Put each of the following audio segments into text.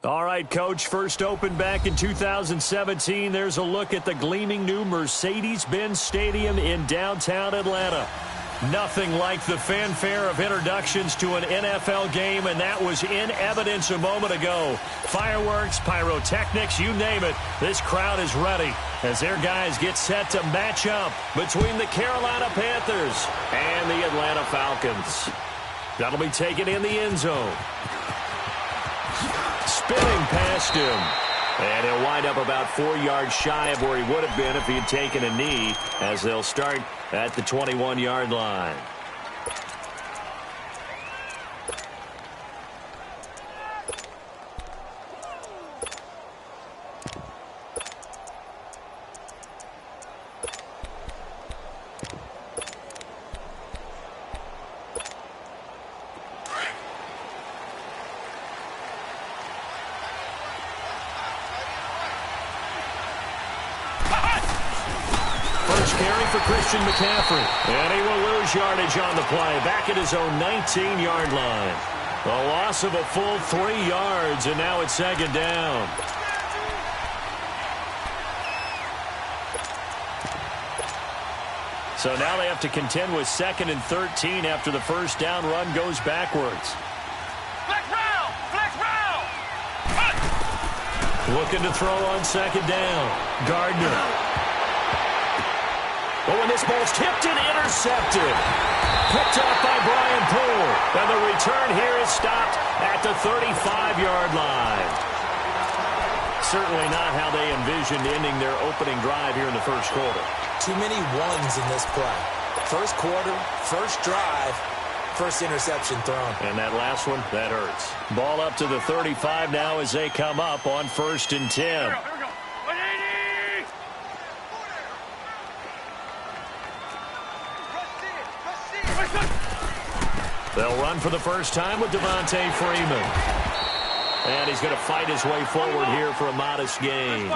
All right, Coach, first opened back in 2017. There's a look at the gleaming new Mercedes-Benz Stadium in downtown Atlanta. Nothing like the fanfare of introductions to an NFL game, and that was in evidence a moment ago. Fireworks, pyrotechnics, you name it. This crowd is ready as their guys get set to match up between the Carolina Panthers and the Atlanta Falcons. That'll be taken in the end zone. Spinning past him. And he'll wind up about 4 yards shy of where he would have been if he had taken a knee, as they'll start at the 21-yard line. Carry for Christian McCaffrey. And he will lose yardage on the play. Back at his own 19-yard line. A loss of a full 3 yards, and now it's second down. So now they have to contend with 2nd and 13 after the first down run goes backwards. Flex round! Flex round! Looking to throw on second down. Gardner. But when this ball's tipped and intercepted. Picked off by Brian Poole. And the return here is stopped at the 35-yard line. Certainly not how they envisioned ending their opening drive here in the first quarter. Too many ones in this play. First quarter, first drive, first interception thrown. And that last one, that hurts. Ball up to the 35 now as they come up on 1st and 10. Here we go. 180! They'll run for the first time with Devontae Freeman. And he's going to fight his way forward here for a modest gain.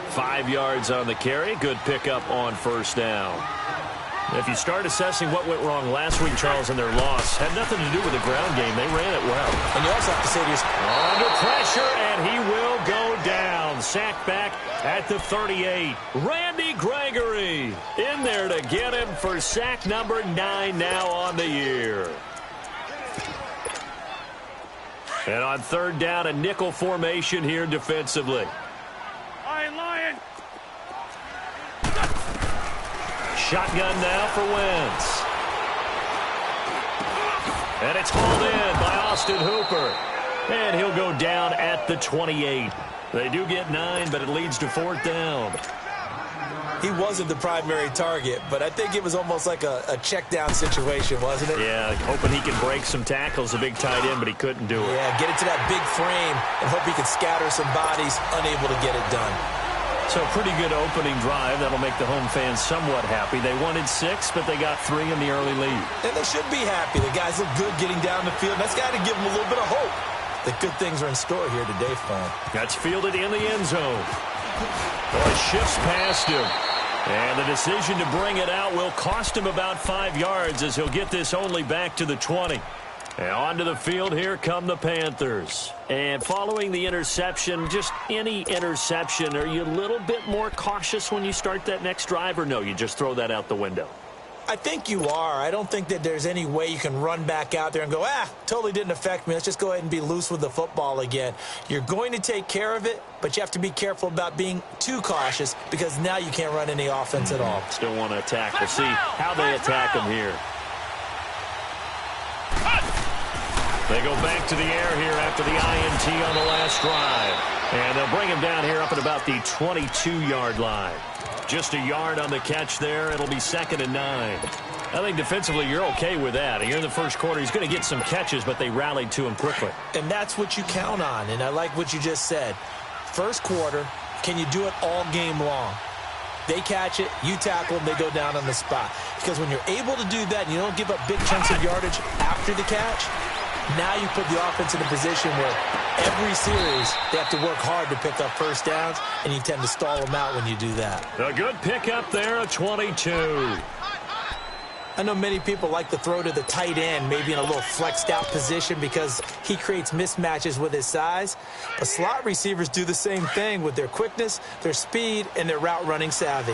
5 yards on the carry. Good pickup on first down. If you start assessing what went wrong last week, Charles, in their loss, had nothing to do with the ground game. They ran it well. And you also have to say this. Under pressure, and he will go down. Sacked back at the 38. Randy Gregory in there to get him for sack number 9 now on the year. And on 3rd down, a nickel formation here defensively. Lion! Shotgun now for Wentz. And it's hauled in by Austin Hooper. And he'll go down at the 28. They do get 9, but it leads to 4th down. He wasn't the primary target, but I think it was almost like a check down situation, wasn't it? Yeah, hoping he can break some tackles, a big tight end, but he couldn't do it. Yeah, get it to that big frame and hope he can scatter some bodies, unable to get it done. So pretty good opening drive. That'll make the home fans somewhat happy. They wanted 6, but they got 3 in the early lead. And they should be happy. The guys look good getting down the field. That's got to give them a little bit of hope that good things are in store here today for them. That's fielded in the end zone. Boy, shifts past him. And the decision to bring it out will cost him about 5 yards as he'll get this only back to the 20. And onto the field, here come the Panthers. And following the interception, just any interception, are you a little bit more cautious when you start that next drive, or no, you just throw that out the window? I think you are. I don't think that there's any way you can run back out there and go, totally didn't affect me. Let's just go ahead and be loose with the football again. You're going to take care of it, but you have to be careful about being too cautious because now you can't run any offense at all. Still want to attack. We'll see how they attack him here. They go back to the air here after the INT on the last drive. And they'll bring him down here up at about the 22-yard line. Just a yard on the catch there. It'll be 2nd and 9. I think defensively you're okay with that. Here in the first quarter, he's going to get some catches, but they rallied to him quickly. And that's what you count on, and I like what you just said. First quarter, can you do it all game long? They catch it, you tackle them, they go down on the spot. Because when you're able to do that and you don't give up big chunks of yardage after the catch, now you put the offense in a position where every series they have to work hard to pick up first downs, and you tend to stall them out when you do that. A good pickup there, a 22. I know many people like to throw to the tight end, maybe in a little flexed out position because he creates mismatches with his size. But slot receivers do the same thing with their quickness, their speed, and their route running savvy.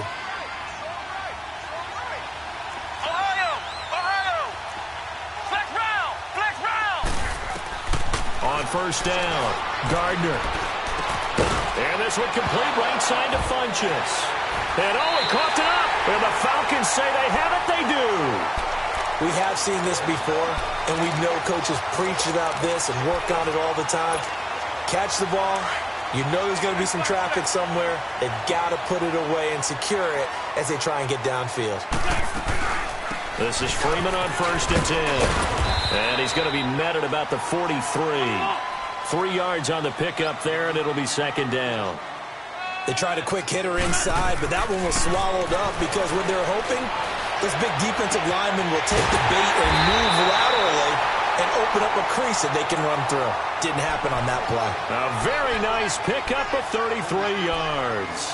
On first down, Gardner. And this one complete right side to Funchess. And he coughed it up. And the Falcons say they have it. They do. We have seen this before, and we know coaches preach about this and work on it all the time. Catch the ball. You know there's going to be some traffic somewhere. They've got to put it away and secure it as they try and get downfield. This is Freeman on first and 10. And he's going to be met at about the 43. 3 yards on the pickup there, and it'll be second down. They tried a quick hitter inside, but that one was swallowed up because what they're hoping, this big defensive lineman will take the bait and move laterally and open up a crease that they can run through. Didn't happen on that play. A very nice pickup of 33 yards.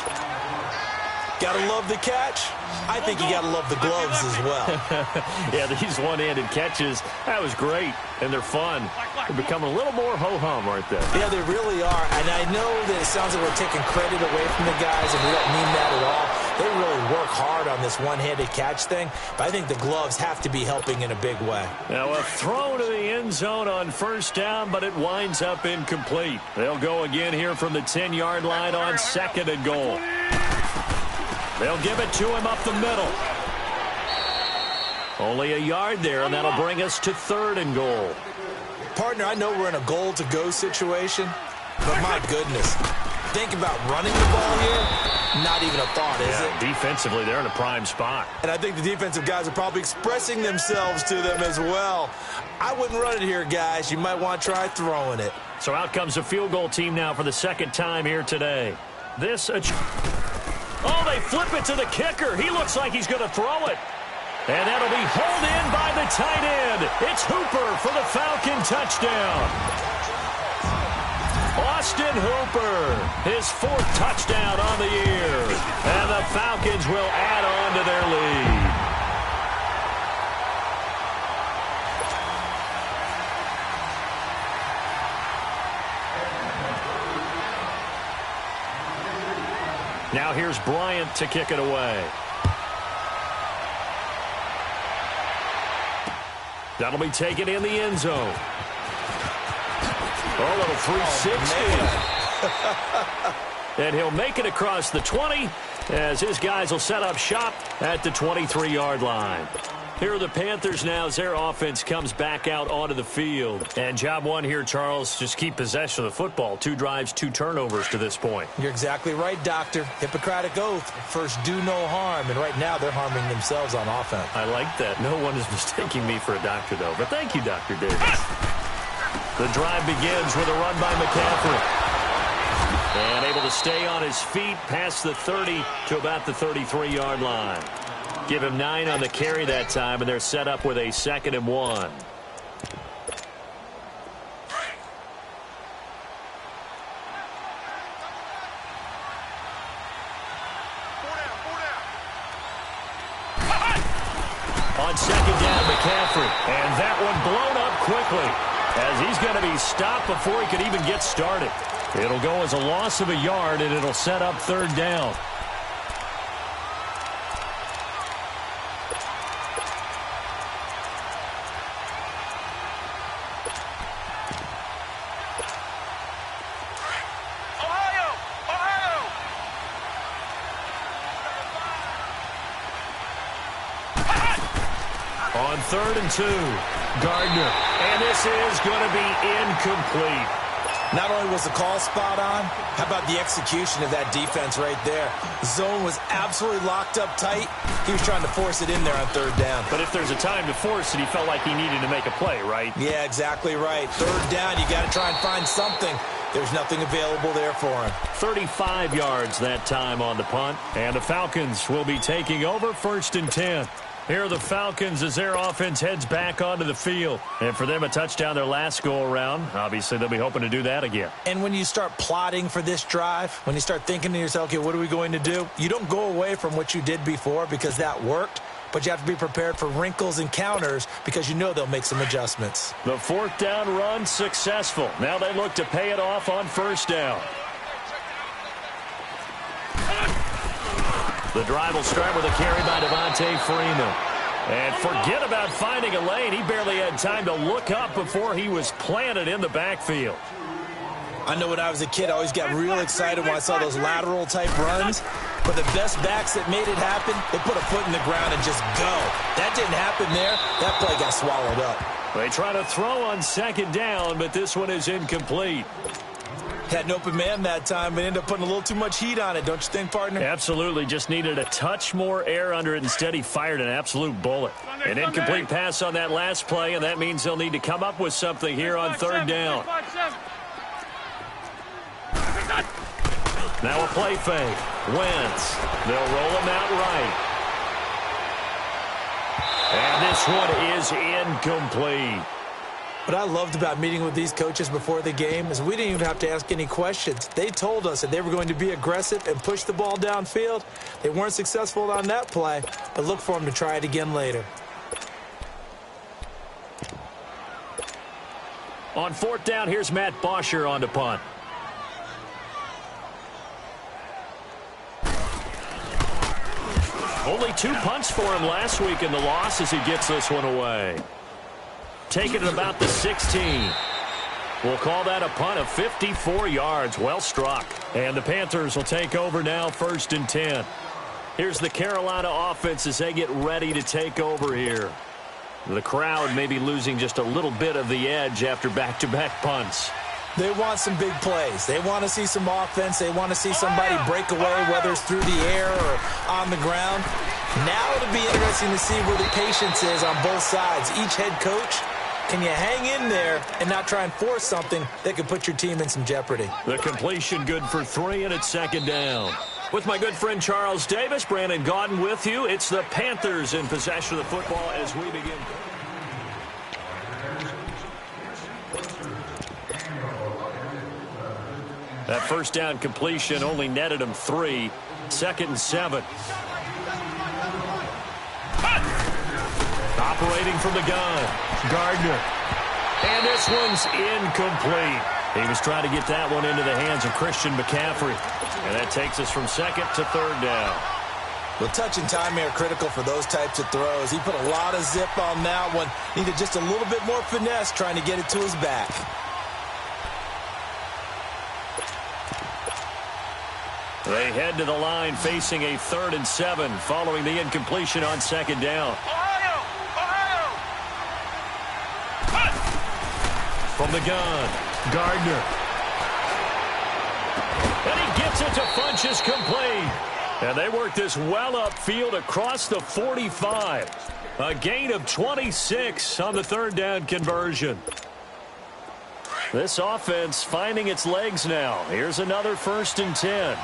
Gotta love the catch. I think you gotta love the gloves as well. Yeah, these one-handed catches, that was great, and they're fun. They're becoming a little more ho-hum, aren't they? Yeah, they really are, and I know that it sounds like we're taking credit away from the guys, and we don't mean that at all. They really work hard on this one-handed catch thing, but I think the gloves have to be helping in a big way. Now a throw to the end zone on first down, but it winds up incomplete. They'll go again here from the 10-yard line on second and goal. They'll give it to him up the middle. Only a yard there, and that'll bring us to third and goal. Partner, I know we're in a goal-to-go situation, but my goodness. Think about running the ball here. Not even a thought, is it? Defensively, they're in a prime spot. And I think the defensive guys are probably expressing themselves to them as well. I wouldn't run it here, guys. You might want to try throwing it. So out comes the field goal team now for the second time here today. Oh, they flip it to the kicker. He looks like he's going to throw it. And that'll be hauled in by the tight end. It's Hooper for the Falcon touchdown. Austin Hooper, his 4th touchdown on the year. And the Falcons will add on to their lead. Now here's Bryant to kick it away. That'll be taken in the end zone. A little 360. And he'll make it across the 20 as his guys will set up shop at the 23-yard line. Here are the Panthers now as their offense comes back out onto the field. And job one here, Charles, just keep possession of the football. 2 drives, 2 turnovers to this point. You're exactly right, Doctor. Hippocratic oath. First, do no harm. And right now, they're harming themselves on offense. I like that. No one is mistaking me for a doctor, though. But thank you, Dr. Davis. The drive begins with a run by McCaffrey. And able to stay on his feet past the 30 to about the 33-yard line. Give him 9 on the carry that time, and they're set up with a 2nd and 1. On second down, McCaffrey. And that one blown up quickly as he's going to be stopped before he could even get started. It'll go as a loss of a yard, and it'll set up 3rd down. On 3rd and 2, Gardner. And this is going to be incomplete. Not only was the call spot on, how about the execution of that defense right there? The zone was absolutely locked up tight. He was trying to force it in there on 3rd down. But if there's a time to force it, he felt like he needed to make a play, right? Yeah, exactly right. 3rd down, you got to try and find something. There's nothing available there for him. 35 yards that time on the punt. And the Falcons will be taking over 1st and 10. Here are the Falcons as their offense heads back onto the field. And for them, a touchdown their last go-around. Obviously, they'll be hoping to do that again. And when you start plotting for this drive, when you start thinking to yourself, okay, what are we going to do? You don't go away from what you did before because that worked. but you have to be prepared for wrinkles and counters because you know they'll make some adjustments. The fourth down run successful. Now they look to pay it off on first down. The drive will start with a carry by Devontae Freeman. And forget about finding a lane. He barely had time to look up before he was planted in the backfield. I know when I was a kid, I always got real excited when I saw those lateral-type runs. But the best backs that made it happen, they put a foot in the ground and just go. That didn't happen there. That play got swallowed up. They try to throw on second down, but this one is incomplete. Had an open man that time, but ended up putting a little too much heat on it, don't you think, partner? Absolutely. Just needed a touch more air under it. Instead, he fired an absolute bullet. An incomplete pass on that last play, and that means they'll need to come up with something here on third down. Now a play fake. Wentz. They'll roll him out right. And this one is incomplete. What I loved about meeting with these coaches before the game is we didn't even have to ask any questions. They told us that they were going to be aggressive and push the ball downfield. They weren't successful on that play, but look for them to try it again later. On fourth down, here's Matt Bosher on to punt. Only 2 punts for him last week in the loss as he gets this one away. Taking it about the 16. We'll call that a punt of 54 yards. Well struck. And the Panthers will take over now, 1st and 10. Here's the Carolina offense as they get ready to take over here. The crowd may be losing just a little bit of the edge after back-to-back punts. They want some big plays. They want to see some offense. They want to see somebody break away, whether it's through the air or on the ground. Now it'll be interesting to see where the patience is on both sides. Each head coach, can you hang in there and not try and force something that could put your team in some jeopardy? The completion good for 3, and it's 2nd down. With my good friend Charles Davis, Brandon Gaudin with you. It's the Panthers in possession of the football as we begin. That first down completion only netted him 3. 2nd and 7. Operating from the gun, Gardner. And this one's incomplete. He was trying to get that one into the hands of Christian McCaffrey. And that takes us from 2nd to 3rd down. Well, touch and time are critical for those types of throws. He put a lot of zip on that one. Needed just a little bit more finesse trying to get it to his back. They head to the line facing a 3rd and 7 following the incompletion on 2nd down. From the gun, Gardner. And he gets it to Funchess complete. And they work this well upfield across the 45. A gain of 26 on the 3rd down conversion. This offense finding its legs now. Here's another 1st and 10.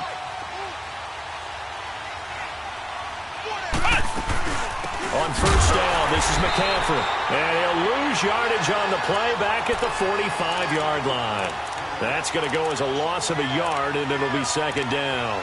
On first down, this is McCaffrey. And he'll lose yardage on the play back at the 45-yard line. That's going to go as a loss of a yard, and it'll be 2nd down.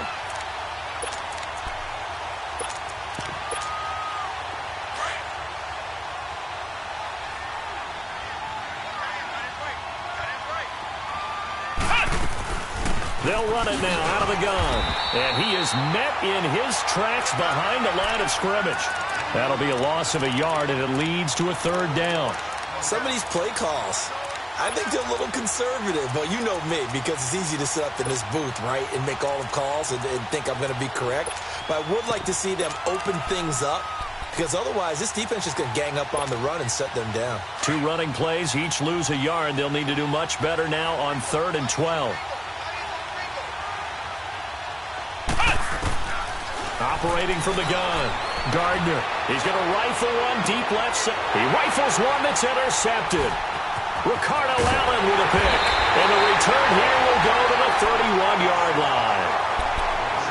They'll run it now out of the gun. And he is met in his tracks behind the line of scrimmage. That'll be a loss of a yard, and it leads to a 3rd down. Some of these play calls, I think they're a little conservative. But you know me, because it's easy to sit up in this booth, right, and make all the calls and think I'm going to be correct. But I would like to see them open things up, because otherwise this defense is going to gang up on the run and shut them down. 2 running plays, each lose a yard. They'll need to do much better now on 3rd and 12. Operating from the gun, Gardner. He's going to rifle one deep left side. He rifles one that's intercepted. Ricardo Allen with a pick. And the return here will go to the 31-yard line.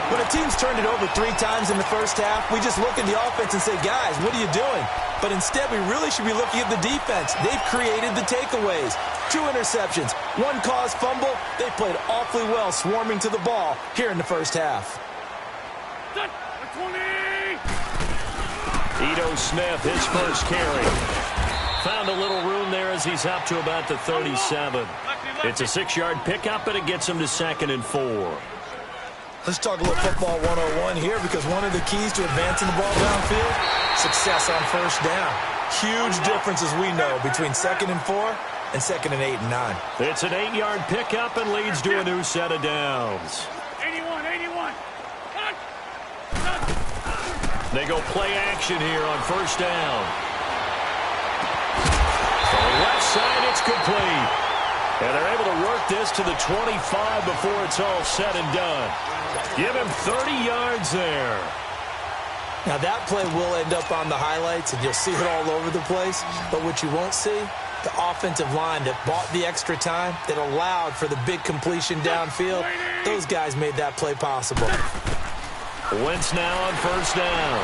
When a team's turned it over 3 times in the first half, we just look at the offense and say, guys, what are you doing? But instead, we really should be looking at the defense. They've created the takeaways. 2 interceptions, 1 caused fumble. They played awfully well swarming to the ball here in the first half. Ito Smith, his first carry. Found a little room there as he's up to about the 37. It's a 6-yard pickup, and it gets him to 2nd and 4. Let's talk a little football 101 here, because one of the keys to advancing the ball downfield, success on first down. Huge difference, as we know, between 2nd and 4 and 2nd and 8 and 9. It's an 8-yard pickup and leads to a new set of downs. 81, 81. They go play action here on first down. To the left side, it's complete. And they're able to work this to the 25 before it's all said and done. Give him 30 yards there. Now, that play will end up on the highlights, and you'll see it all over the place. But what you won't see, the offensive line that bought the extra time, that allowed for the big completion downfield, those guys made that play possible. Wentz now on first down.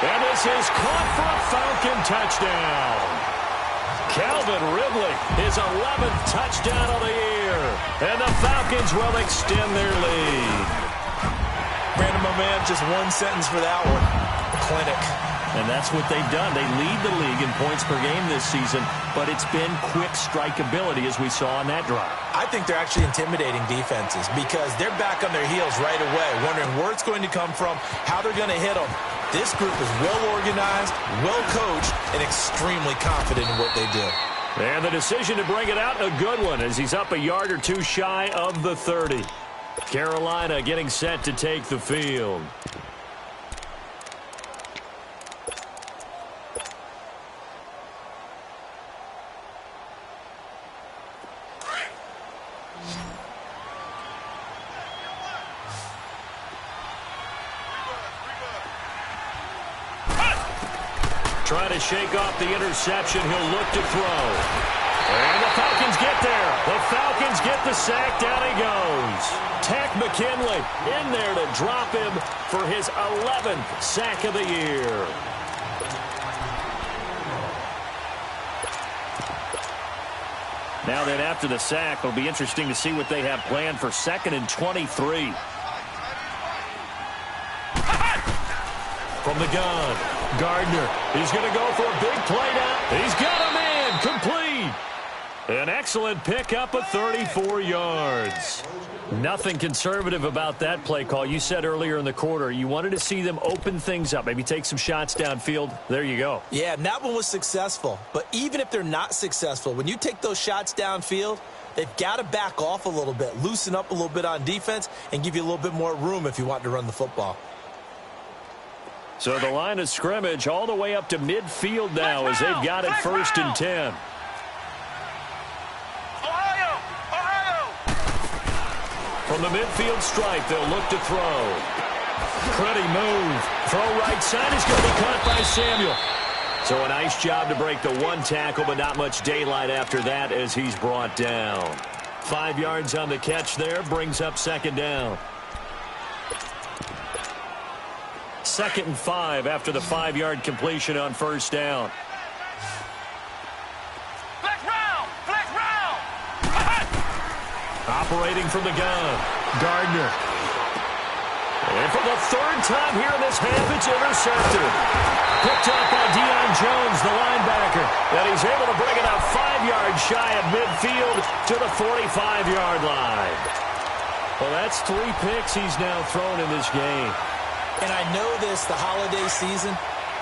And this is caught for a Falcon touchdown. Calvin Ridley, his 11th touchdown of the year. And the Falcons will extend their lead. Brandon, my man, just one sentence for that one. Clinic. And that's what they've done. They lead the league in points per game this season, but it's been quick strikeability as we saw on that drive. I think they're actually intimidating defenses because they're back on their heels right away, wondering where it's going to come from, how they're going to hit them. This group is well-organized, well-coached, and extremely confident in what they do. And the decision to bring it out, a good one, as he's up a yard or two shy of the 30. Carolina getting set to take the field. Trying to shake off the interception. He'll look to throw. And the Falcons get there. The Falcons get the sack. Down he goes. Tack McKinley in there to drop him for his 11th sack of the year. Now then, after the sack, it'll be interesting to see what they have planned for 2nd and 23. From the gun, Gardner. He's going to go for a big play now. He's got a man. Complete. An excellent pickup of 34 yards. Nothing conservative about that play call. You said earlier in the quarter you wanted to see them open things up, maybe take some shots downfield. There you go. Yeah, and that one was successful. But even if they're not successful, when you take those shots downfield, they've got to back off a little bit, loosen up a little bit on defense, and give you a little bit more room if you want to run the football. So the line of scrimmage all the way up to midfield now as they've got it 1st and 10. From the midfield stripe, they'll look to throw. Pretty move. Throw right side is going to be caught by Samuel. So a nice job to break the one tackle, but not much daylight after that as he's brought down. 5 yards on the catch there, brings up 2nd down. 2nd and 5 after the 5-yard completion on first down. Operating from the gun, Gardner. And for the 3rd time here in this half, it's intercepted. Picked up by Deion Jones, the linebacker. And he's able to bring it out 5 yards shy of midfield to the 45-yard line. Well, that's 3 picks he's now thrown in this game. And I know this, the holiday season,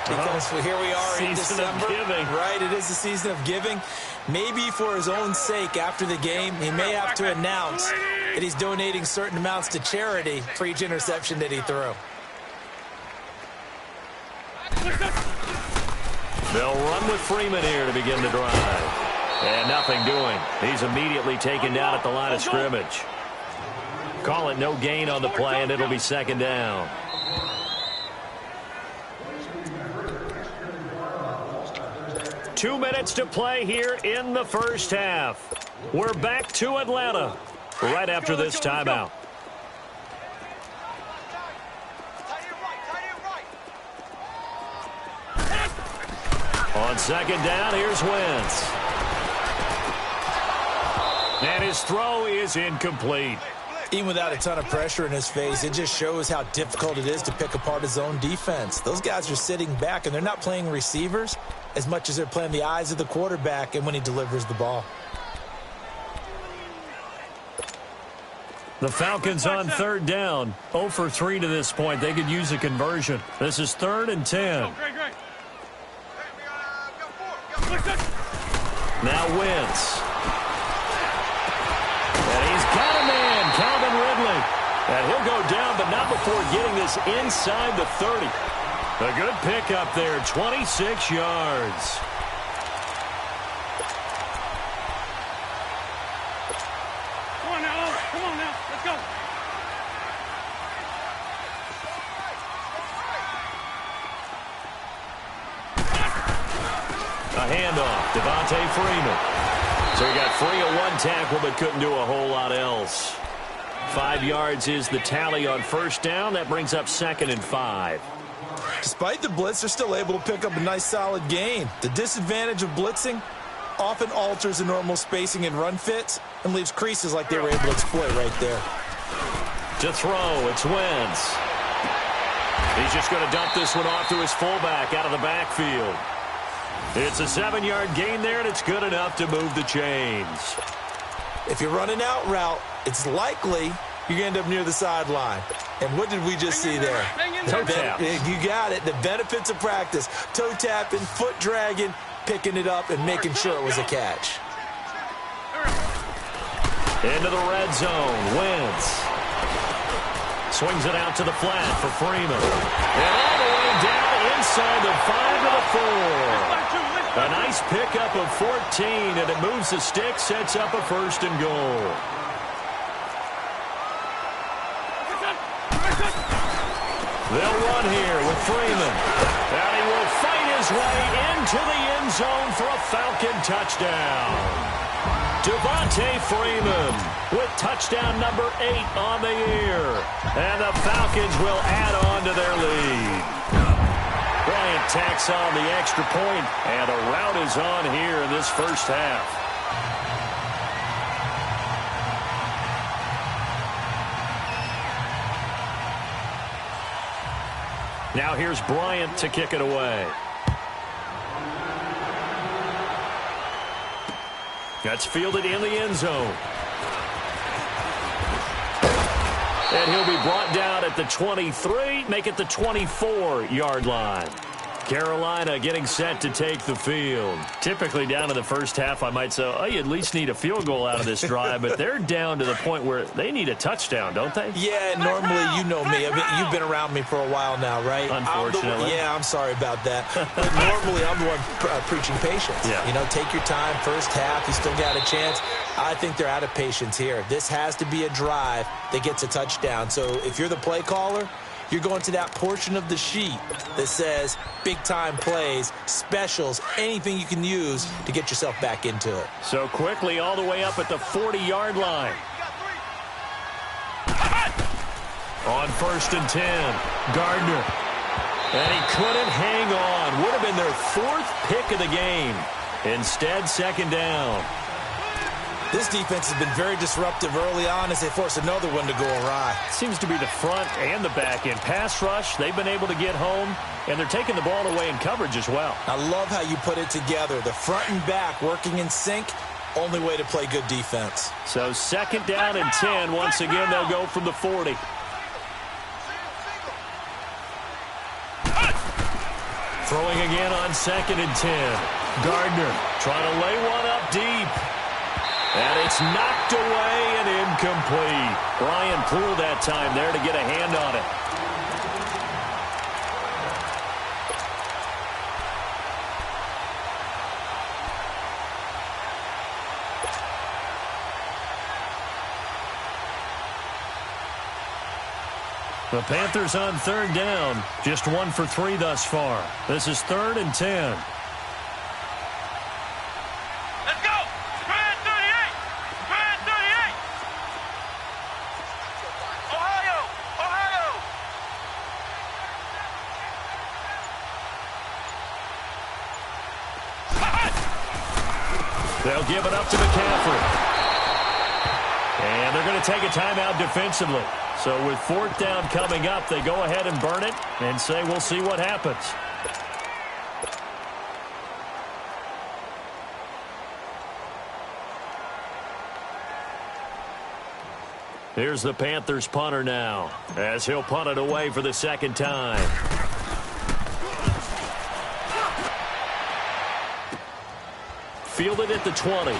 because here we are in December. Right, it is the season of giving. Maybe for his own sake after the game, he may have to announce that he's donating certain amounts to charity for each interception that he threw. They'll run with Freeman here to begin the drive. And nothing doing. He's immediately taken down at the line of scrimmage. Call it no gain on the play, and it'll be 2nd down. Two minutes to play here in the first half. We're back to Atlanta right after this timeout. On 2nd down, here's Wentz. And his throw is incomplete. Even without a ton of pressure in his face, it just shows how difficult it is to pick apart his own defense. Those guys are sitting back, and they're not playing receivers as much as they're playing the eyes of the quarterback and when he delivers the ball. The Falcons on third down. 0 for 3 to this point. They could use a conversion. This is 3rd and 10. Now Wentz. And he's got a man, Calvin Ridley. And he'll go down, but not before getting this inside the 30. A good pickup there, 26 yards. Come on now, let's go. A handoff, Devontae Freeman. So he got free of one tackle, but couldn't do a whole lot else. 5 yards is the tally on first down. That brings up 2nd and 5. Despite the blitz, they're still able to pick up a nice, solid gain. The disadvantage of blitzing often alters the normal spacing and run fits and leaves creases like they were able to exploit right there. To throw, it's Wentz. He's just going to dump this one off to his fullback out of the backfield. It's a 7-yard gain there, and it's good enough to move the chains. If you run an out route, it's likely you're going to end up near the sideline. And what did we just see there? Toe tap. You got it. The benefits of practice. Toe tapping, foot dragging, picking it up, and making sure it was a catch. Into the red zone. Wentz. Swings it out to the flat for Freeman. And all the way down inside the 5 to the 4. A nice pickup of 14, and it moves the stick, sets up a 1st and goal. They'll run here with Freeman. And he will fight his way into the end zone for a Falcon touchdown. Devontae Freeman with touchdown number 8 on the year. And the Falcons will add on to their lead. Bryant tacks on the extra point, and a rout is on here in this first half. Now here's Bryant to kick it away. That's fielded in the end zone. And he'll be brought down at the 23, make it the 24-yard line. Carolina getting set to take the field. Typically down to the first half, I might say, oh, you at least need a field goal out of this drive, but they're down to the point where they need a touchdown, don't they? Yeah, normally, you know me. You've been around me for a while now, right? Unfortunately. I'm sorry about that. But normally, I'm the one preaching patience. Yeah. You know, take your time, first half, you still got a chance. I think they're out of patience here. This has to be a drive that gets a touchdown. So if you're the play caller, you're going to that portion of the sheet that says big-time plays, specials, anything you can use to get yourself back into it. So quickly all the way up at the 40-yard line. On 1st and 10, Gardner. And he couldn't hang on. Would have been their 4th pick of the game. Instead, 2nd down. This defense has been very disruptive early on as they force another one to go awry. Seems to be the front and the back end. Pass rush, they've been able to get home, and they're taking the ball away in coverage as well. I love how you put it together. The front and back working in sync, only way to play good defense. So 2nd down and 10. Once again, they'll go from the 40. Throwing again on 2nd and 10. Gardner trying to lay one up deep. And it's knocked away and incomplete. Brian Poole that time there to get a hand on it. The Panthers on 3rd down. Just 1 for 3 thus far. This is 3rd and 10. They'll give it up to McCaffrey. And they're going to take a timeout defensively. So with fourth down coming up, they go ahead and burn it and say we'll see what happens. Here's the Panthers punter now, as he'll punt it away for the second time. Fielded at the 20.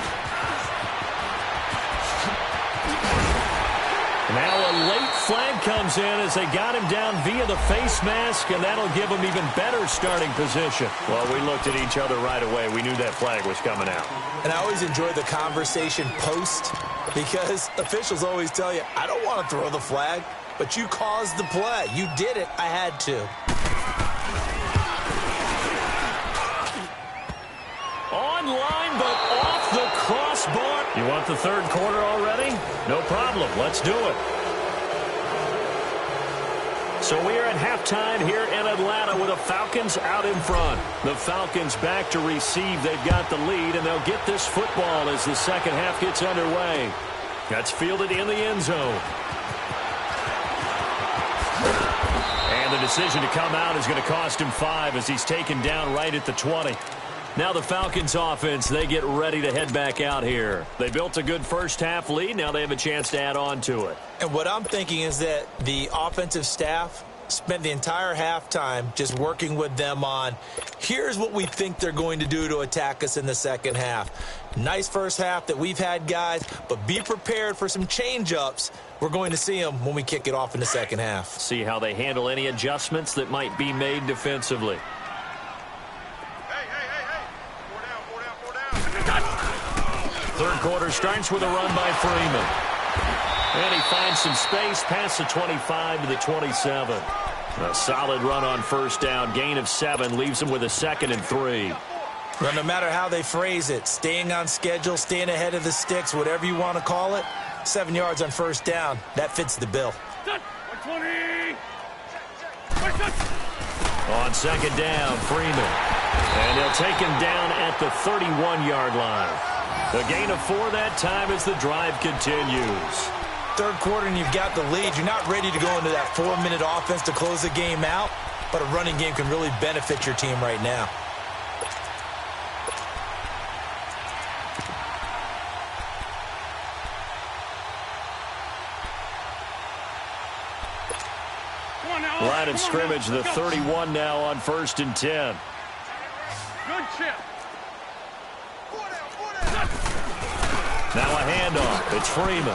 Now a late flag comes in as they got him down via the face mask, and that'll give him even better starting position. Well, we looked at each other right away. We knew that flag was coming out. And I always enjoy the conversation post, because officials always tell you, I don't want to throw the flag, but you caused the play. You did it. I had to. Online, but off the crossbar. You want the third quarter already? No problem. Let's do it. So we are at halftime here in Atlanta with the Falcons out in front. The Falcons back to receive. They've got the lead, and they'll get this football as the second half gets underway. That's fielded in the end zone. And the decision to come out is going to cost him 5 as he's taken down right at the 20. Now the Falcons offense, they get ready to head back out here. They built a good first half lead. Now they have a chance to add on to it. And what I'm thinking is that the offensive staff spent the entire halftime just working with them on, here's what we think they're going to do to attack us in the second half. Nice first half that we've had, guys, but be prepared for some change-ups. We're going to see them when we kick it off in the second half. See how they handle any adjustments that might be made defensively. Third quarter starts with a run by Freeman. And he finds some space past the 25 to the 27. A solid run on first down. Gain of 7 leaves him with a 2nd and 3. Well, no matter how they phrase it, staying on schedule, staying ahead of the sticks, whatever you want to call it, 7 yards on first down, that fits the bill. On second down, Freeman. And he'll take him down at the 31-yard line. A gain of 4 that time as the drive continues. Third quarter and you've got the lead. You're not ready to go into that 4-minute offense to close the game out, but a running game can really benefit your team right now. Line of scrimmage, the 31 now on 1st and 10. Good chip. Now a handoff. It's Freeman.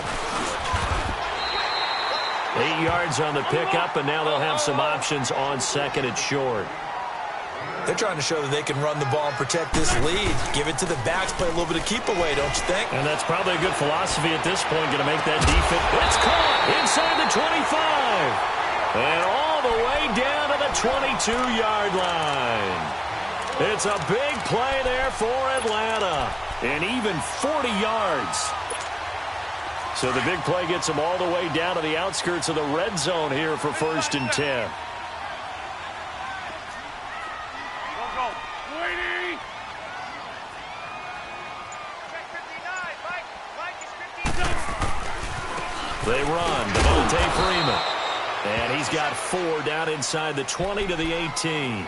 8 yards on the pickup, and now they'll have some options on second and short. They're trying to show that they can run the ball and protect this lead. Give it to the backs, play a little bit of keep away, don't you think? And that's probably a good philosophy at this point, going to make that defense. It's caught inside the 25. And all the way down to the 22-yard line. It's a big play there for Atlanta. And even 40 yards. So the big play gets them all the way down to the outskirts of the red zone here for 1st and 10. They run. Devontae Freeman. And he's got 4 down inside the 20 to the 18.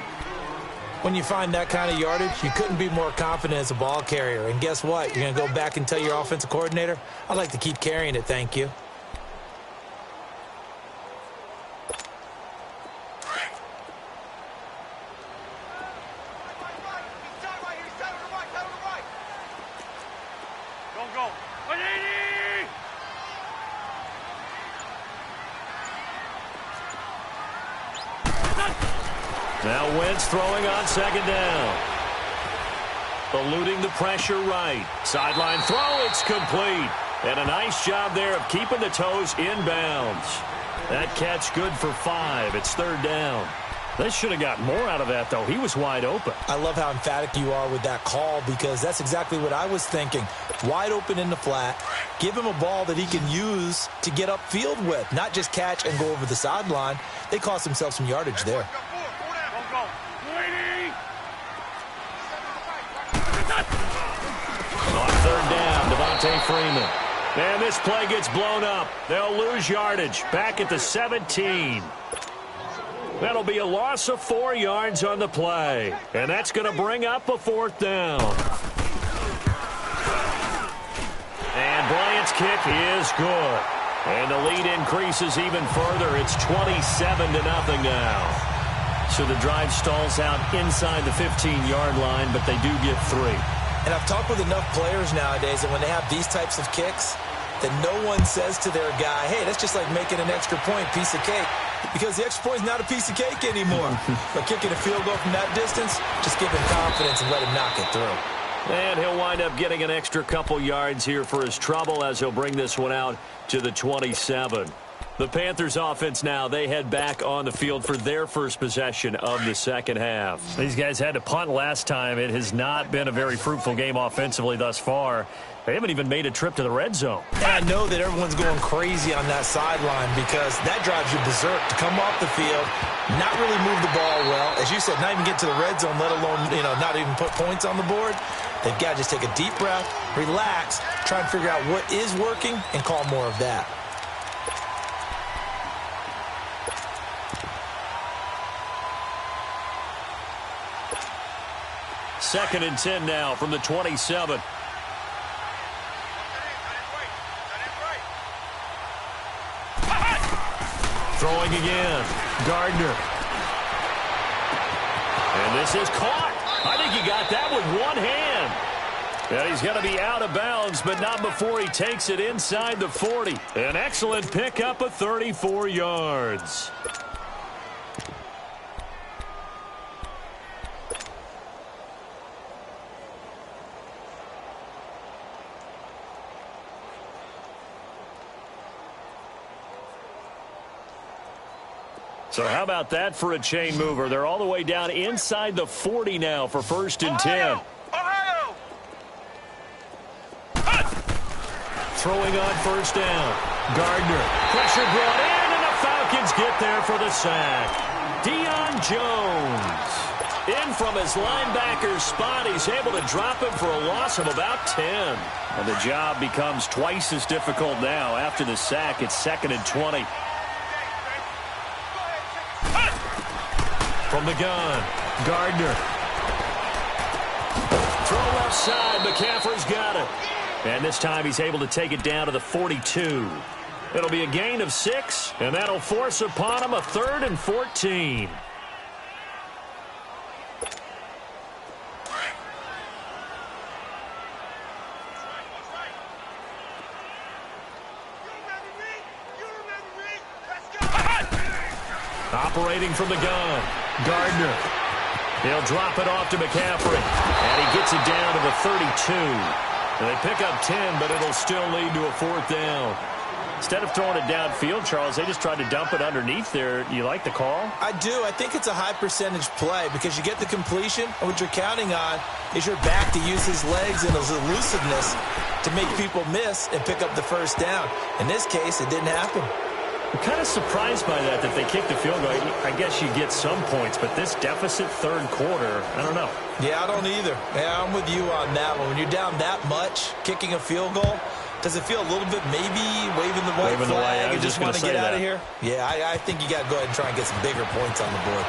When you find that kind of yardage, you couldn't be more confident as a ball carrier. And guess what? You're going to go back and tell your offensive coordinator, I'd like to keep carrying it, thank you. Now Wentz throwing on second down. Eluding the pressure right. Sideline throw, it's complete. And a nice job there of keeping the toes inbounds. That catch good for 5. It's 3rd down. They should have got more out of that, though. He was wide open. I love how emphatic you are with that call because that's exactly what I was thinking. Wide open in the flat. Give him a ball that he can use to get upfield with, not just catch and go over the sideline. They cost themselves some yardage there. On 3rd down, Devontae Freeman. And this play gets blown up. They'll lose yardage. Back at the 17. That'll be a loss of 4 yards on the play. And that's going to bring up a 4th down. And Bryant's kick is good. And the lead increases even further. It's 27-0 now. So the drive stalls out inside the 15-yard line, but they do get 3. And I've talked with enough players nowadays that when they have these types of kicks, that no one says to their guy, hey, that's just like making an extra point, piece of cake. Because the extra point is not a piece of cake anymore. But kicking a field goal from that distance, just give him confidence and let him knock it through. And he'll wind up getting an extra couple yards here for his trouble as he'll bring this one out to the 27. The Panthers offense now, they head back on the field for their first possession of the second half. These guys had to punt last time. It has not been a very fruitful game offensively thus far. They haven't even made a trip to the red zone. And I know that everyone's going crazy on that sideline because that drives you berserk to come off the field, not really move the ball well. As you said, not even get to the red zone, let alone, not even put points on the board. They've got to just take a deep breath, relax, try and figure out what is working, and call more of that. Second and 10 now from the 27. Throwing again. Gardner. And this is caught. I think he got that with one hand. And he's going to be out of bounds, but not before he takes it inside the 40. An excellent pickup of 34 yards. So how about that for a chain mover? They're all the way down inside the 40 now for 1st and 10. Ohio! Throwing on 1st down. Gardner. Pressure brought in, and the Falcons get there for the sack. Deion Jones. In from his linebacker's spot. He's able to drop him for a loss of about 10. And the job becomes twice as difficult now. After the sack, it's 2nd and 20. From the gun, Gardner. Throw left side, McCaffrey's got it. And this time he's able to take it down to the 42. It'll be a gain of 6, and that'll force upon him a 3rd and 14. Operating from the gun, Gardner. He'll drop it off to McCaffrey, and he gets it down to the 32. And they pick up 10, but it'll still lead to a 4th down. Instead of throwing it downfield, Charles, they just tried to dump it underneath there. You like the call? I do. I think it's a high percentage play because you get the completion, and what you're counting on is your back to use his legs and his elusiveness to make people miss and pick up the 1st down. In this case, it didn't happen. I'm kind of surprised by that they kicked the field goal. I guess you get some points, but this deficit 3rd quarter, I don't know. Yeah, I don't either. Yeah, I'm with you on that one. When you're down that much, kicking a field goal, does it feel a little bit maybe waving the white flag and just want to get out of here? Yeah, I think you got to go ahead and try and get some bigger points on the board.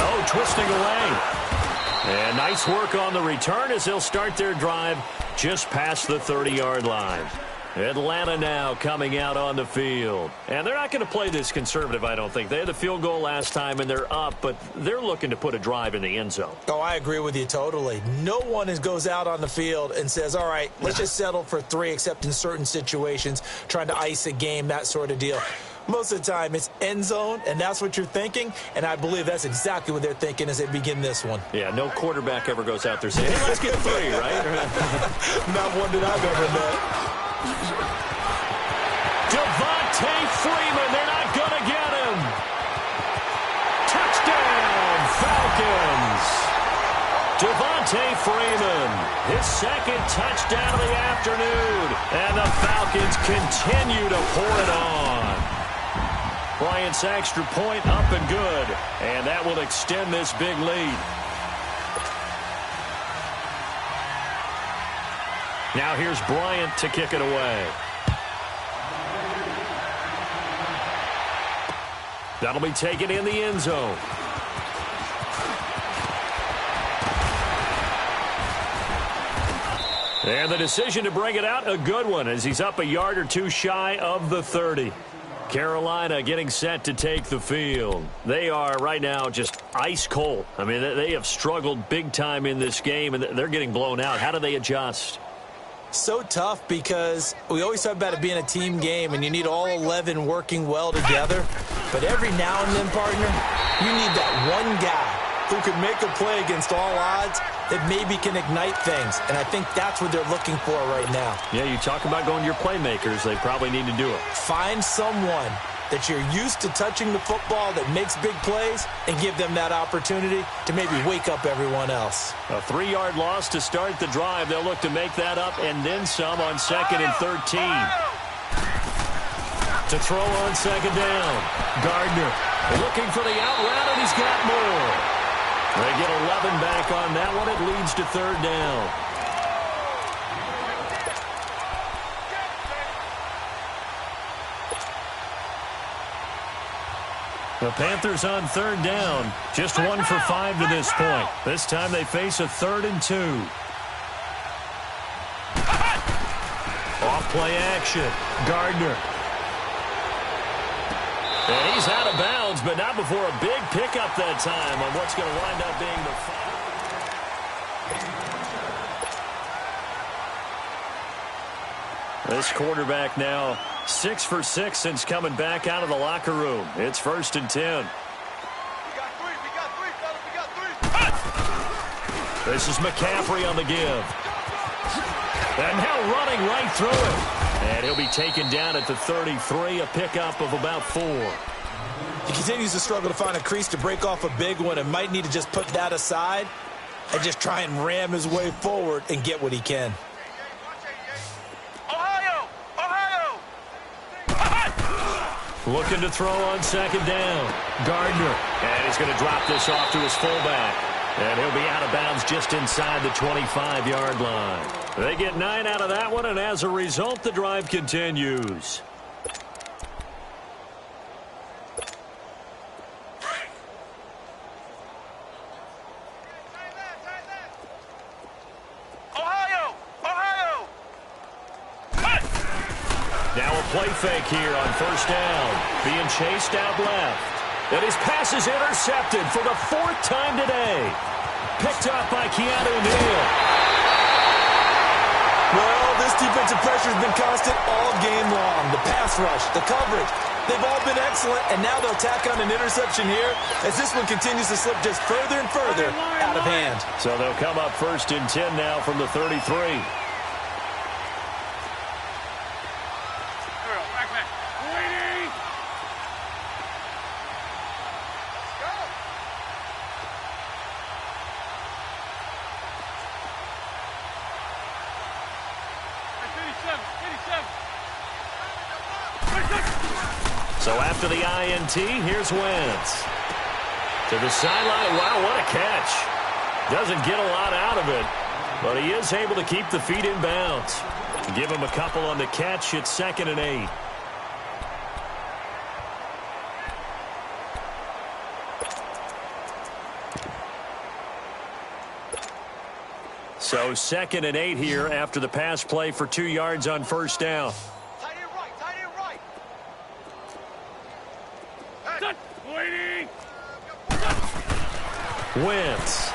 Oh, twisting away. And nice work on the return as they'll start their drive just past the 30-yard line. Atlanta now coming out on the field. And they're not going to play this conservative, I don't think. They had the field goal last time, and they're up, but they're looking to put a drive in the end zone. Oh, I agree with you totally. No one goes out on the field and says, all right, let's just settle for 3, except in certain situations, trying to ice a game, that sort of deal. Most of the time, it's end zone, and that's what you're thinking, and I believe that's exactly what they're thinking as they begin this one. Yeah, no quarterback ever goes out there saying, hey, let's get 3, right? Not one that I've ever met. Devontae Freeman, they're not going to get him. Touchdown, Falcons. Devontae Freeman, his 2nd touchdown of the afternoon. And the Falcons continue to pour it on. Bryant's extra point up and good. And that will extend this big lead. Now here's Bryant to kick it away. That'll be taken in the end zone. And the decision to bring it out, a good one, as he's up a yard or two shy of the 30. Carolina getting set to take the field. They are right now just ice cold. I mean, they have struggled big time in this game, and they're getting blown out. How do they adjust? So tough, because we always talk about it being a team game, and you need all 11 working well together. But every now and then, partner, you need that one guy who can make a play against all odds that maybe can ignite things. And I think that's what they're looking for right now. Yeah, you talk about going to your playmakers. They probably need to do it. Find someone that you're used to touching the football that makes big plays and give them that opportunity to maybe wake up everyone else. A 3-yard loss to start the drive. They'll look to make that up and then some on 2nd and 13. To throw on 2nd down. Gardner looking for the out route, and he's got more. They get 11 back on that one. It leads to 3rd down. The Panthers on 3rd down. Just 1 for 5 to this point. This time they face a 3rd and 2. Off play action. Gardner. And he's out of bounds, but not before a big pickup that time on what's going to wind up being the final. This quarterback now 6 for 6 since coming back out of the locker room. It's 1st and 10. We got three, fella. This is McCaffrey on the give. And now running right through it. And he'll be taken down at the 33, a pickup of about 4. He continues to struggle to find a crease to break off a big one, and might need to just put that aside and just try and ram his way forward and get what he can. Ohio! Looking to throw on 2nd down. Gardner. And he's going to drop this off to his fullback. And he'll be out of bounds just inside the 25-yard line. They get 9 out of that one, and as a result, the drive continues. Ohio! Now a play fake here on 1st down. Being chased out left. And his pass is intercepted for the 4th time today. Picked up by Keanu Neal. Well, this defensive pressure has been constant all game long. The pass rush, the coverage, they've all been excellent, and now they'll tack on an interception here as this one continues to slip just further and further out of hand. So they'll come up 1st and 10 now from the 33. Waiting! So after the INT, here's Wentz. To the sideline. Wow, what a catch. Doesn't get a lot out of it, but he is able to keep the feet in bounds. Give him a couple on the catch. It's 2nd and 8. So 2nd and 8 here after the pass play for 2 yards on 1st down. Tight end right. Waiting! Wentz.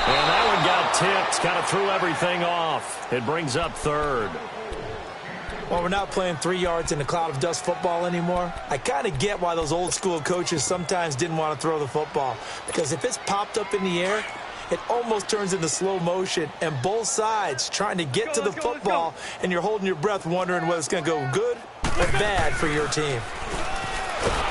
And that one got tipped. Kind of threw everything off. It brings up 3rd. Well, we're not playing 3 yards in a cloud of dust football anymore. I kind of get why those old school coaches sometimes didn't want to throw the football. Because if it's popped up in the air, it almost turns into slow motion, and both sides trying to get to the football, and you're holding your breath wondering whether it's going to go good or bad for your team.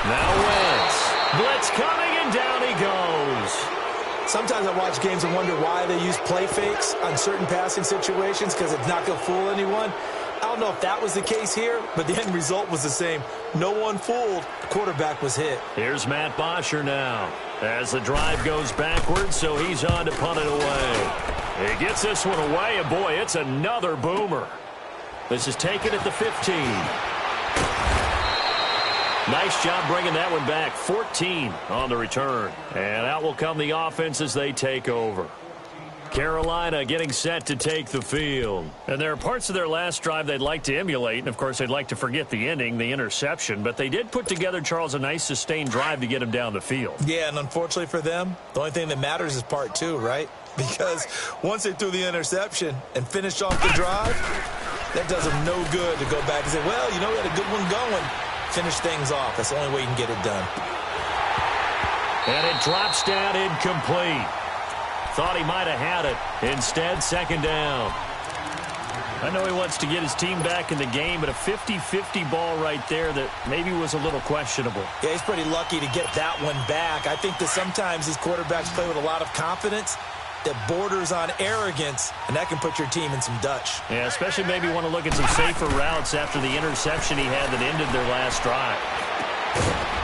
Now Wentz. Blitz coming, and down he goes. Sometimes I watch games and wonder why they use play fakes on certain passing situations, because it's not going to fool anyone. I don't know if that was the case here, but the end result was the same. No one fooled. The quarterback was hit. Here's Matt Bosher now as the drive goes backwards, so he's on to punt it away. He gets this one away, and boy, it's another boomer. This is taken at the 15. Nice job bringing that one back. 14 on the return. And out will come the offense as they take over. Carolina getting set to take the field. And there are parts of their last drive they'd like to emulate. And, of course, they'd like to forget the ending, the interception. But they did put together, Charles, a nice sustained drive to get him down the field. Yeah, and unfortunately for them, the only thing that matters is part two, right? Because once they threw the interception and finished off the drive, that does them no good to go back and say, well, you know, we had a good one going. Finish things off. That's the only way you can get it done. And it drops down incomplete. Thought he might have had it. Instead, second down. I know he wants to get his team back in the game, but a 50-50 ball right there that maybe was a little questionable. Yeah, he's pretty lucky to get that one back. I think that sometimes these quarterbacks play with a lot of confidence that borders on arrogance, and that can put your team in some Dutch. Yeah, especially maybe want to look at some safer routes after the interception he had that ended their last drive.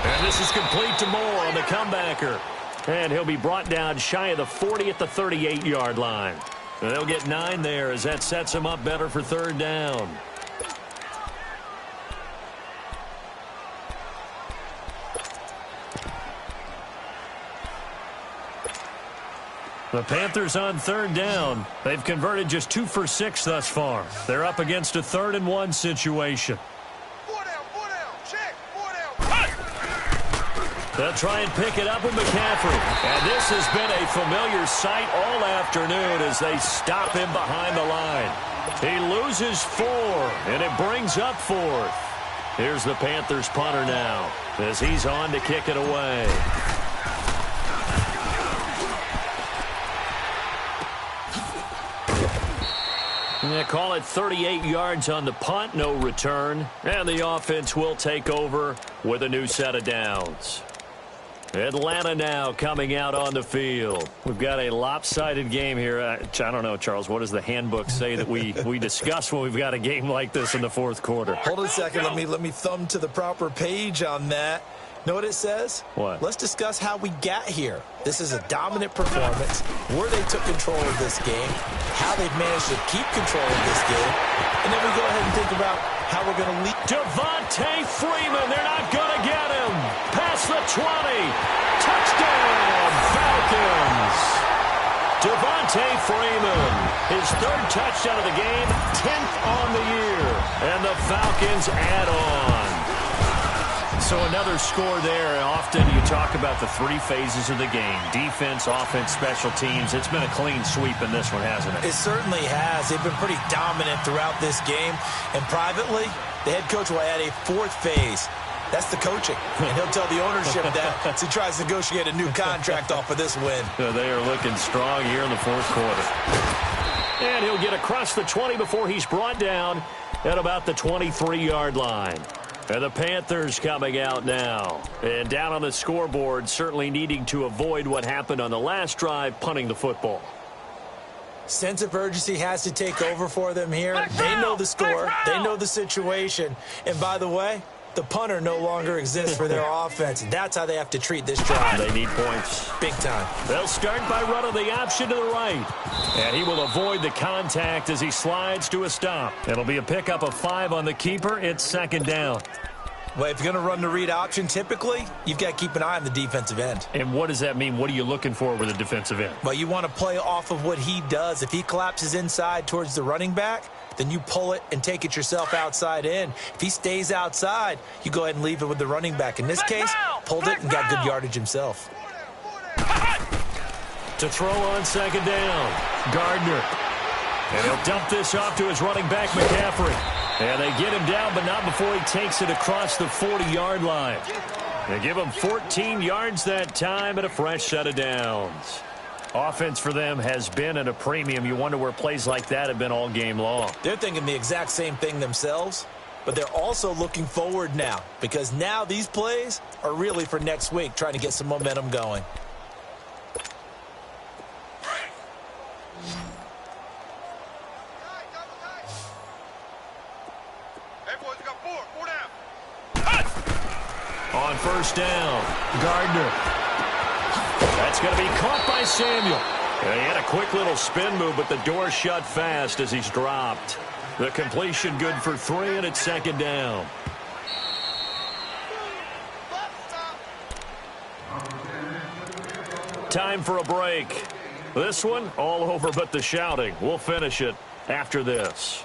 And this is complete to Moore on the comebacker. And he'll be brought down shy of the 40 at the 38-yard line. They'll get 9 there as that sets him up better for third down. The Panthers on third down. They've converted just 2 for 6 thus far. They're up against a 3rd and 1 situation. They'll try and pick it up with McCaffrey. And this has been a familiar sight all afternoon as they stop him behind the line. He loses 4, and it brings up 4th. Here's the Panthers punter now as he's on to kick it away. They call it 38 yards on the punt, no return. And the offense will take over with a new set of downs. Atlanta now coming out on the field. We've got a lopsided game here. I don't know, Charles, what does the handbook say that we discuss when we've got a game like this in the 4th quarter? Hold on a second. Let me thumb to the proper page on that. Know what it says? What? Let's discuss how we got here. This is a dominant performance, where they took control of this game, how they've managed to keep control of this game, and then we go ahead and think about how we're going to lead. Devontae Freeman, they're not going to get him. Past the 20. Touchdown, Falcons. Devontae Freeman, his 3rd touchdown of the game, 10th on the year. And the Falcons add on. So another score there. Often you talk about the 3 phases of the game. Defense, offense, special teams. It's been a clean sweep in this one, hasn't it? It certainly has. They've been pretty dominant throughout this game. And privately, the head coach will add a 4th phase. That's the coaching. And he'll tell the ownership that as he tries to negotiate a new contract off of this win. They are looking strong here in the 4th quarter. And he'll get across the 20 before he's brought down at about the 23-yard line. And the Panthers coming out now. And down on the scoreboard, certainly needing to avoid what happened on the last drive, punting the football. Sense of urgency has to take over for them here. They know the score. They know the situation. And by the way, the punter no longer exists for their offense. That's how they have to treat this drive. They need points. Big time. They'll start by running the option to the right. And he will avoid the contact as he slides to a stop. It'll be a pickup of 5 on the keeper. It's second down. Well, if you're going to run the read option, typically, you've got to keep an eye on the defensive end. And what does that mean? What are you looking for with a defensive end? Well, you want to play off of what he does. If he collapses inside towards the running back, then you pull it and take it yourself outside in. If he stays outside, you go ahead and leave it with the running back. In this case, pulled it and got good yardage himself. To throw on second down, Gardner. And he'll dump this off to his running back, McCaffrey. And they get him down, but not before he takes it across the 40-yard line. They give him 14 yards that time and a fresh set of downs. Offense for them has been at a premium. You wonder where plays like that have been all game long. They're thinking the exact same thing themselves, but they're also looking forward now because now these plays are really for next week, trying to get some momentum going. On first down, Gardner. That's going to be caught by Samuel. He had a quick little spin move, but the door shut fast as he's dropped. The completion good for 3, and it's second down. Time for a break. This one, all over but the shouting. We'll finish it after this.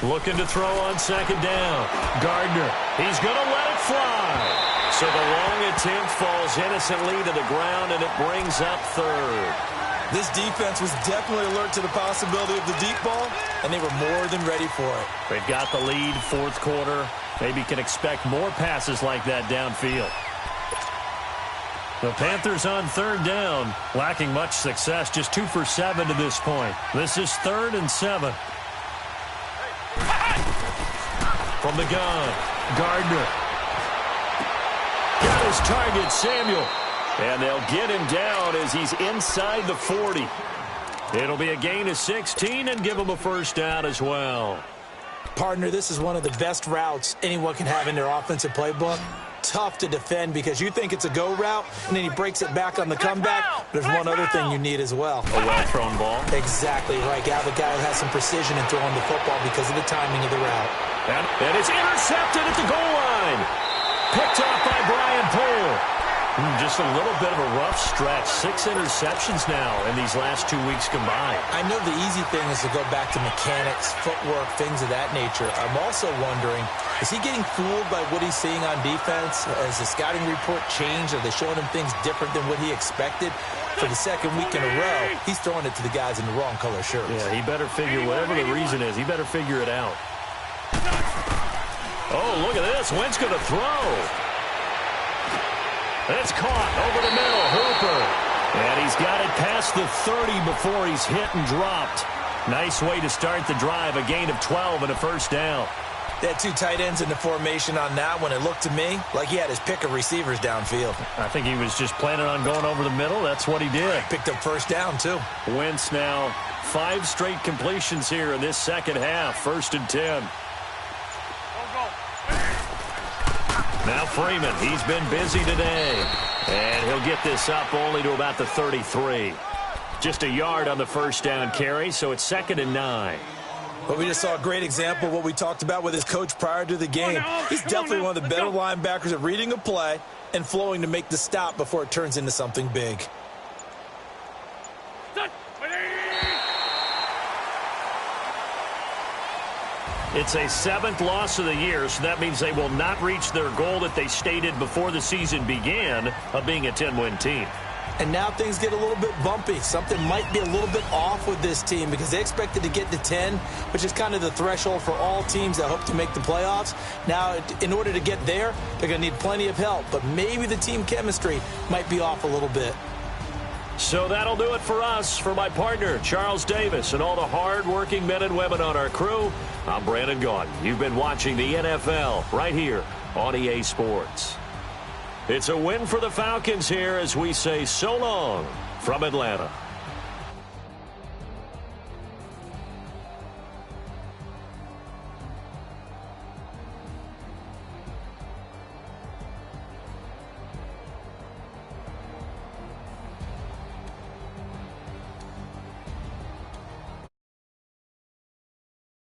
Looking to throw on second down. Gardner, he's going to let it fly. So the long attempt falls innocently to the ground, and it brings up third. This defense was definitely alert to the possibility of the deep ball, and they were more than ready for it. They've got the lead, fourth quarter. Maybe can expect more passes like that downfield. The Panthers on third down, lacking much success, just 2 for 7 to this point. This is 3rd and 7. From the gun, Gardner. Got his target, Samuel. And they'll get him down as he's inside the 40. It'll be a gain of 16 and give him a first down as well. Partner, this is one of the best routes anyone can have in their offensive playbook. Tough to defend because you think it's a go route, and then he breaks it back on the comeback. There's one other thing you need as well. A well-thrown ball. Exactly right. You have a guy who has some precision in throwing the football because of the timing of the route. And it's intercepted at the goal line. Picked off by Brian Poole. Just a little bit of a rough stretch. 6 interceptions now in these last 2 weeks combined. I know the easy thing is to go back to mechanics, footwork, things of that nature. I'm also wondering, is he getting fooled by what he's seeing on defense? Has the scouting report changed? Are they showing him things different than what he expected? For the second week in a row, he's throwing it to the guys in the wrong color shirts. Yeah, he better figure, whatever the reason is, he better figure it out. Oh, look at this. Wentz going to throw. It's caught over the middle. Hooper. And he's got it past the 30 before he's hit and dropped. Nice way to start the drive. A gain of 12 and a first down. They had 2 tight ends in the formation on that one. It looked to me like he had his pick of receivers downfield. I think he was just planning on going over the middle. That's what he did. Picked up first down, too. Wentz now 5 straight completions here in this second half. 1st and 10. Now Freeman, he's been busy today. And he'll get this up only to about the 33. Just a yard on the first down carry, so it's 2nd and 9. But we just saw a great example of what we talked about with his coach prior to the game. He's definitely one of the better linebackers at reading a play and flowing to make the stop before it turns into something big. It's a 7th loss of the year, so that means they will not reach their goal that they stated before the season began of being a 10-win team. And now things get a little bit bumpy. Something might be a little bit off with this team because they expected to get to 10, which is kind of the threshold for all teams that hope to make the playoffs. Now, in order to get there, they're going to need plenty of help, but maybe the team chemistry might be off a little bit. So that'll do it for us. For my partner, Charles Davis, and all the hard-working men and women on our crew, I'm Brandon Gaudin. You've been watching the NFL right here on EA Sports. It's a win for the Falcons here as we say so long from Atlanta.